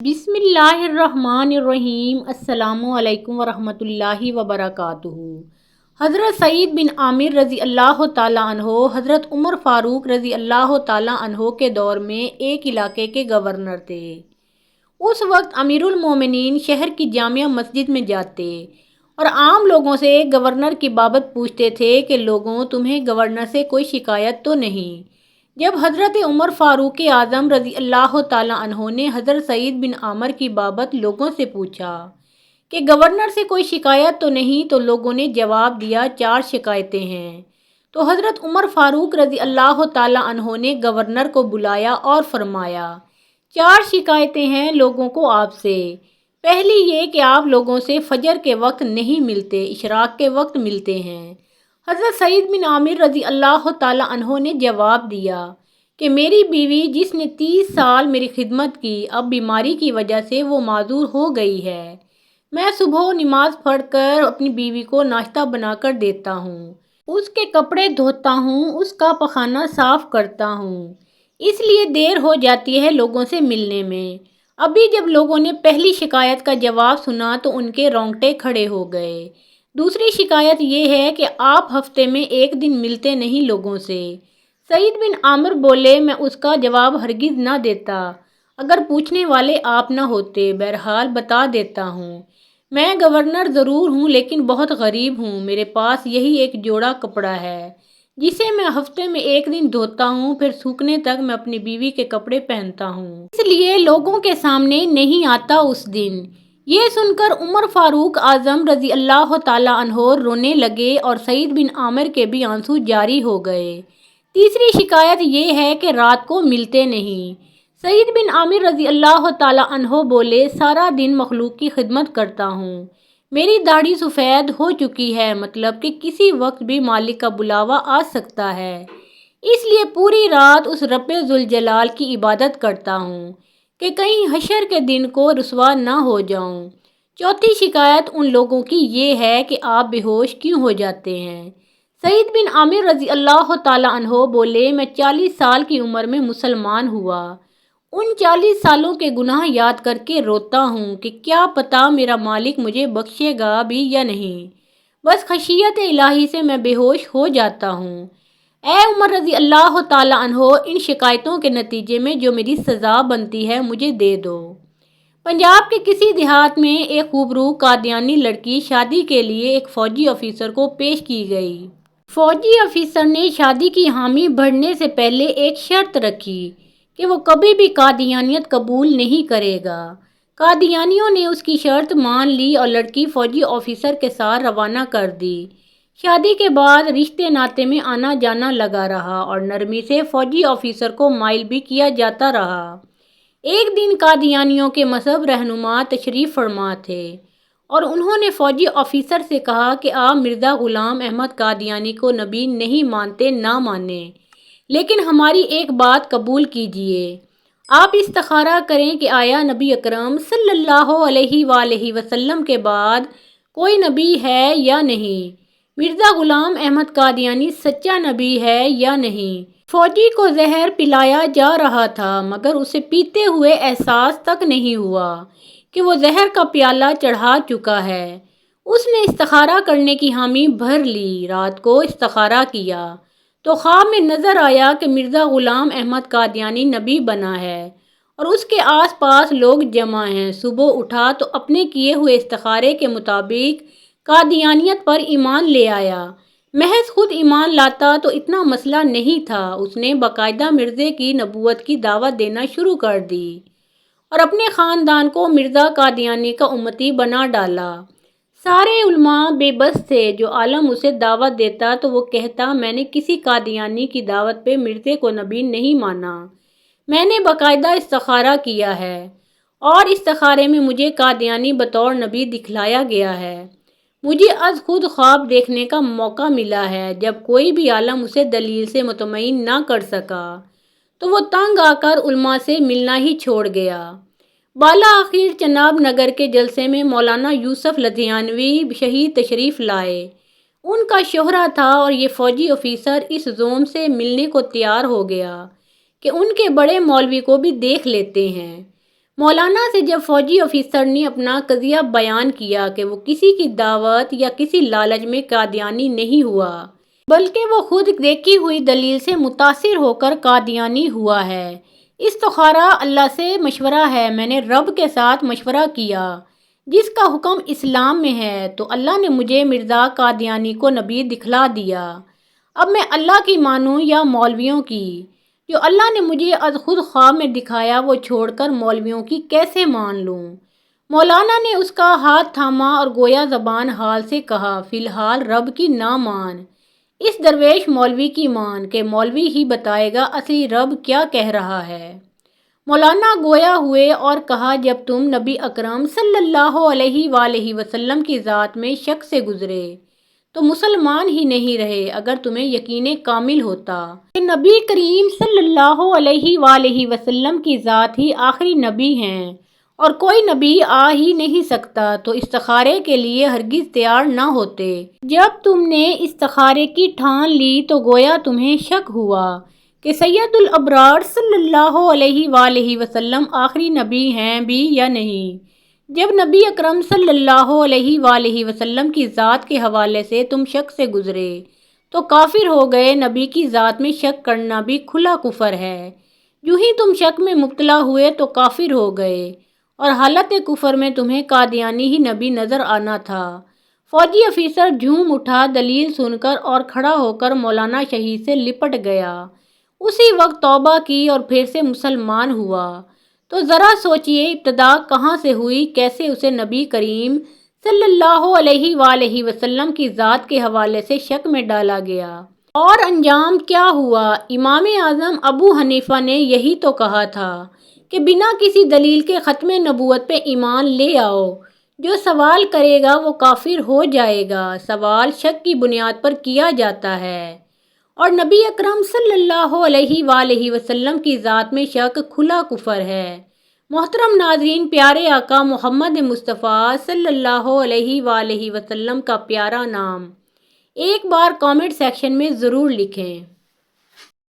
بسم اللہ الرحمن الرحیم۔ السلام علیکم ورحمۃ اللہ وبرکاتہ۔ حضرت سعید بن عامر رضی اللہ تعالیٰ عنہ حضرت عمر فاروق رضی اللہ تعالیٰ عنہ کے دور میں ایک علاقے کے گورنر تھے۔ اس وقت امیر المومنین شہر کی جامع مسجد میں جاتے اور عام لوگوں سے گورنر کی بابت پوچھتے تھے کہ لوگوں، تمہیں گورنر سے کوئی شکایت تو نہیں؟ جب حضرت عمر فاروق اعظم رضی اللہ تعالیٰ عنہ نے حضرت سعید بن عامر کی بابت لوگوں سے پوچھا کہ گورنر سے کوئی شکایت تو نہیں، تو لوگوں نے جواب دیا 4 شکایتیں ہیں۔ تو حضرت عمر فاروق رضی اللہ تعالیٰ عنہ نے گورنر کو بلایا اور فرمایا، 4 شکایتیں ہیں لوگوں کو آپ سے۔ پہلی یہ کہ آپ لوگوں سے فجر کے وقت نہیں ملتے، اشراق کے وقت ملتے ہیں۔ حضرت سعید بن عامر رضی اللہ تعالیٰ عنہ نے جواب دیا کہ میری بیوی جس نے 30 سال میری خدمت کی، اب بیماری کی وجہ سے وہ معذور ہو گئی ہے۔ میں صبح نماز پڑھ کر اپنی بیوی کو ناشتہ بنا کر دیتا ہوں، اس کے کپڑے دھوتا ہوں، اس کا پخانہ صاف کرتا ہوں، اس لیے دیر ہو جاتی ہے لوگوں سے ملنے میں۔ ابھی جب لوگوں نے پہلی شکایت کا جواب سنا تو ان کے رونگٹے کھڑے ہو گئے۔ دوسری شکایت یہ ہے کہ آپ ہفتے میں 1 دن ملتے نہیں لوگوں سے۔ سعید بن عامر بولے، میں اس کا جواب ہرگز نہ دیتا اگر پوچھنے والے آپ نہ ہوتے، بہرحال بتا دیتا ہوں۔ میں گورنر ضرور ہوں لیکن بہت غریب ہوں، میرے پاس یہی ایک جوڑا کپڑا ہے جسے میں ہفتے میں 1 دن دھوتا ہوں، پھر سوکھنے تک میں اپنی بیوی کے کپڑے پہنتا ہوں، اس لیے لوگوں کے سامنے نہیں آتا اس دن۔ یہ سن کر عمر فاروق اعظم رضی اللہ تعالیٰ عنہ رونے لگے اور سعید بن عامر کے بھی آنسو جاری ہو گئے۔ تیسری شکایت یہ ہے کہ رات کو ملتے نہیں۔ سعید بن عامر رضی اللہ تعالیٰ عنہ بولے، سارا دن مخلوق کی خدمت کرتا ہوں، میری داڑھی سفید ہو چکی ہے، مطلب کہ کسی وقت بھی مالک کا بلاوا آ سکتا ہے، اس لیے پوری رات اس رب ذوالجلال کی عبادت کرتا ہوں کہ کہیں حشر کے دن کو رسوا نہ ہو جاؤں۔ چوتھی شکایت ان لوگوں کی یہ ہے کہ آپ بے ہوش کیوں ہو جاتے ہیں؟ سعید بن عامر رضی اللہ تعالیٰ عنہ بولے، میں 40 سال کی عمر میں مسلمان ہوا، ان 40 سالوں کے گناہ یاد کر کے روتا ہوں کہ کیا پتہ میرا مالک مجھے بخشے گا بھی یا نہیں، بس خشیت الہی سے میں بے ہوش ہو جاتا ہوں۔ اے عمر رضی اللہ تعالیٰ عنہ، ان شکایتوں کے نتیجے میں جو میری سزا بنتی ہے مجھے دے دو۔ پنجاب کے کسی دیہات میں ایک خوبرو قادیانی لڑکی شادی کے لیے ایک فوجی آفیسر کو پیش کی گئی۔ فوجی آفیسر نے شادی کی حامی بڑھنے سے پہلے ایک شرط رکھی کہ وہ کبھی بھی قادیانیت قبول نہیں کرے گا۔ قادیانیوں نے اس کی شرط مان لی اور لڑکی فوجی آفیسر کے ساتھ روانہ کر دی۔ شادی کے بعد رشتے ناطے میں آنا جانا لگا رہا اور نرمی سے فوجی آفیسر کو مائل بھی کیا جاتا رہا۔ ایک دن قادیانیوں کے مذہب رہنما تشریف فرما تھے اور انہوں نے فوجی آفیسر سے کہا کہ آپ مرزا غلام احمد قادیانی کو نبی نہیں مانتے، نہ مانیں، لیکن ہماری ایک بات قبول کیجئے۔ آپ استخارہ کریں کہ آیا نبی اکرم صلی اللہ علیہ وآلہ وسلم کے بعد کوئی نبی ہے یا نہیں، مرزا غلام احمد قادیانی سچا نبی ہے یا نہیں۔ فوجی کو زہر پلایا جا رہا تھا مگر اسے پیتے ہوئے احساس تک نہیں ہوا کہ وہ زہر کا پیالہ چڑھا چکا ہے۔ اس نے استخارہ کرنے کی حامی بھر لی۔ رات کو استخارہ کیا تو خواب میں نظر آیا کہ مرزا غلام احمد قادیانی نبی بنا ہے اور اس کے آس پاس لوگ جمع ہیں۔ صبح اٹھا تو اپنے کیے ہوئے استخارے کے مطابق قادیانیت پر ایمان لے آیا۔ محض خود ایمان لاتا تو اتنا مسئلہ نہیں تھا، اس نے باقاعدہ مرزے کی نبوت کی دعوت دینا شروع کر دی اور اپنے خاندان کو مرزا قادیانی کا امتی بنا ڈالا۔ سارے علماء بے بس تھے، جو عالم اسے دعوت دیتا تو وہ کہتا، میں نے کسی قادیانی کی دعوت پہ مرزے کو نبی نہیں مانا، میں نے باقاعدہ استخارہ کیا ہے اور استخارے میں مجھے قادیانی بطور نبی دکھلایا گیا ہے۔ مجھے از خود خواب دیکھنے کا موقع ملا ہے۔ جب کوئی بھی عالم اسے دلیل سے مطمئن نہ کر سکا تو وہ تنگ آ کر علماء سے ملنا ہی چھوڑ گیا۔ بالآخر چناب نگر کے جلسے میں مولانا یوسف لدھیانوی شہید تشریف لائے۔ ان کا شہرہ تھا اور یہ فوجی آفیسر اس زوم سے ملنے کو تیار ہو گیا کہ ان کے بڑے مولوی کو بھی دیکھ لیتے ہیں۔ مولانا سے جب فوجی آفیسر نے اپنا قضیہ بیان کیا کہ وہ کسی کی دعوت یا کسی لالچ میں قادیانی نہیں ہوا، بلکہ وہ خود دیکھی ہوئی دلیل سے متاثر ہو کر قادیانی ہوا ہے، استخارہ اللہ سے مشورہ ہے، میں نے رب کے ساتھ مشورہ کیا جس کا حکم اسلام میں ہے، تو اللہ نے مجھے مرزا قادیانی کو نبی دکھلا دیا، اب میں اللہ کی مانوں یا مولویوں کی؟ جو اللہ نے مجھے از خود خواب میں دکھایا وہ چھوڑ کر مولویوں کی کیسے مان لوں؟ مولانا نے اس کا ہاتھ تھاما اور گویا زبان حال سے کہا، فی الحال رب کی نہ مان، اس درویش مولوی کی مان، کہ مولوی ہی بتائے گا اصلی رب کیا کہہ رہا ہے۔ مولانا گویا ہوئے اور کہا، جب تم نبی اکرم صلی اللہ علیہ وآلہ وسلم کی ذات میں شک سے گزرے تو مسلمان ہی نہیں رہے، اگر تمہیں یقین کامل ہوتا کہ نبی کریم صلی اللہ علیہ وآلہ وسلم کی ذات ہی آخری نبی ہیں اور کوئی نبی آ ہی نہیں سکتا، تو استخارے کے لیے ہرگز تیار نہ ہوتے۔ جب تم نے استخارے کی ٹھان لی تو گویا تمہیں شک ہوا کہ سید الابرار صلی اللہ علیہ وآلہ وسلم آخری نبی ہیں بھی یا نہیں۔ جب نبی اکرم صلی اللہ علیہ وآلہ وسلم کی ذات کے حوالے سے تم شک سے گزرے تو کافر ہو گئے، نبی کی ذات میں شک کرنا بھی کھلا کفر ہے۔ یوں ہی تم شک میں مبتلا ہوئے تو کافر ہو گئے، اور حالت کفر میں تمہیں قادیانی ہی نبی نظر آنا تھا۔ فوجی افیسر جھوم اٹھا دلیل سن کر اور کھڑا ہو کر مولانا شہید سے لپٹ گیا، اسی وقت توبہ کی اور پھر سے مسلمان ہوا۔ تو ذرا سوچئے ابتدا کہاں سے ہوئی، کیسے اسے نبی کریم صلی اللہ علیہ وآلہ وسلم کی ذات کے حوالے سے شک میں ڈالا گیا، اور انجام کیا ہوا؟ امام اعظم ابو حنیفہ نے یہی تو کہا تھا کہ بنا کسی دلیل کے ختم نبوت پہ ایمان لے آؤ، جو سوال کرے گا وہ کافر ہو جائے گا۔ سوال شک کی بنیاد پر کیا جاتا ہے، اور نبی اکرم صلی اللہ علیہ وآلہ وسلم کی ذات میں شک کھلا کفر ہے۔ محترم ناظرین، پیارے آقا محمد مصطفیٰ صلی اللہ علیہ وآلہ وسلم کا پیارا نام ایک بار کامنٹ سیکشن میں ضرور لکھیں۔